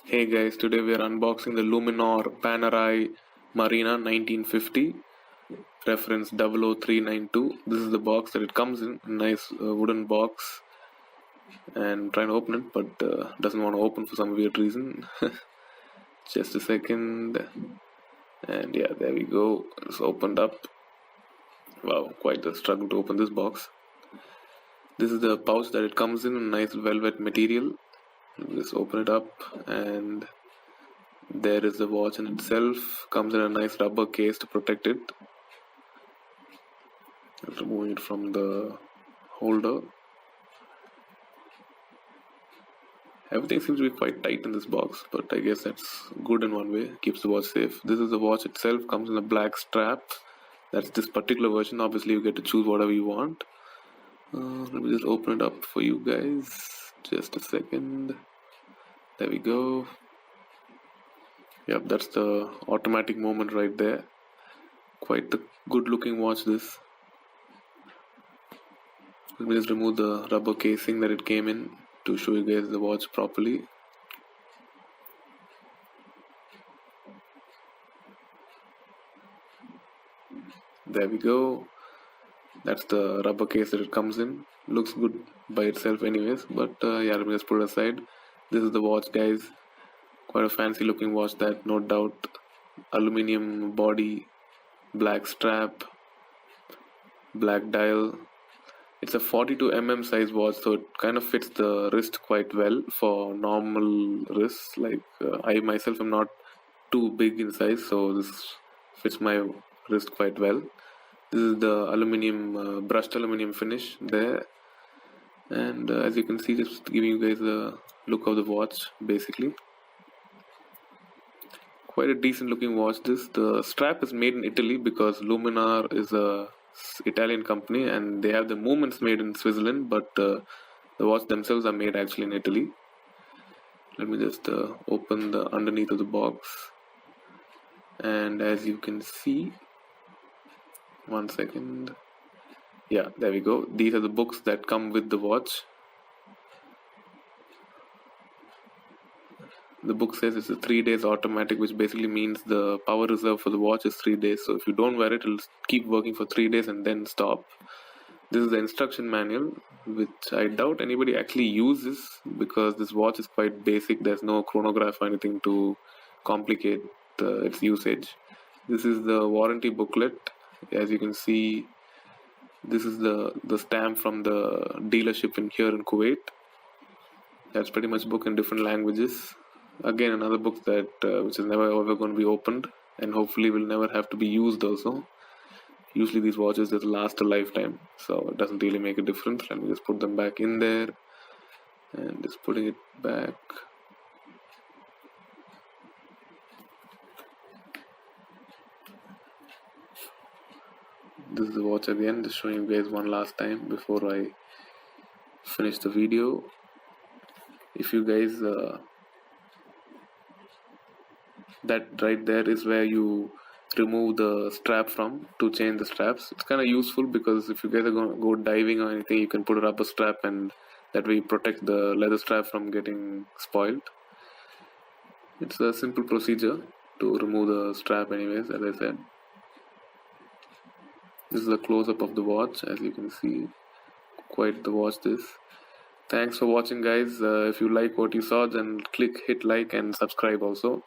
Hey guys, today we are unboxing the Luminor Panerai Marina 1950, reference 00392. This is the box that it comes in, a nice wooden box, and trying to open it, but doesn't want to open for some weird reason. Just a second, and yeah, there we go. It's opened up. Wow, quite a struggle to open this box. This is the pouch that it comes in, a nice velvet material. Just open it up, and there is the watch in itself. Comes in a nice rubber case to protect it. Removing it from the holder. Everything seems to be quite tight in this box, but I guess that's good in one way. Keeps the watch safe. This is the watch itself. Comes in a black strap. That's this particular version. Obviously, you get to choose whatever you want. Let me just open it up for you guys. Just a second. There we go. Yep, that's the automatic moment right there. Quite the good looking watch this. Let me just remove the rubber casing that it came in to show you guys the watch properly. There we go. That's the rubber case that it comes in. Looks good by itself anyways, but yeah, let me just put it aside. This is the watch, guys. Quite a fancy looking watch, that no doubt. Aluminium body, black strap, black dial. It's a 42 size watch, so it kind of fits the wrist quite well for normal wrists. Like I myself am not too big in size, so this fits my wrist quite well. This is the aluminium, brushed aluminium finish there, and as you can see, just giving you guys a look of the watch. Basically, quite a decent looking watch. The strap is made in Italy because Luminar is a Italian company and they have the movements made in Switzerland, but the watch themselves are made actually in Italy. Let me just open the underneath of the box, and as you can see, one second, yeah, there we go. These are the books that come with the watch. The book says it's a 3 days automatic, which basically means the power reserve for the watch is 3 days. So if you don't wear it, it'll keep working for 3 days and then stop. This is the instruction manual, which I doubt anybody actually uses because this watch is quite basic. There's no chronograph or anything to complicate its usage. This is the warranty booklet. As you can see, this is the stamp from the dealership here in Kuwait. That's pretty much book in different languages. Again, another book that which is never ever going to be opened and hopefully will never have to be used also. Usually these watches just last a lifetime, so it doesn't really make a difference. Let me just put them back in there and just putting it back. This is the watch again, just showing you guys one last time before I finish the video. If you guys that right there is where you remove the strap from to change the straps. It's kind of useful because if you guys are going to go diving or anything, you can put a rubber strap and that way you protect the leather strap from getting spoiled. It's a simple procedure to remove the strap anyways, as I said. This is a close-up of the watch. As you can see, quite the watch this. Thanks for watching, guys. If you like what you saw, then hit like and subscribe also.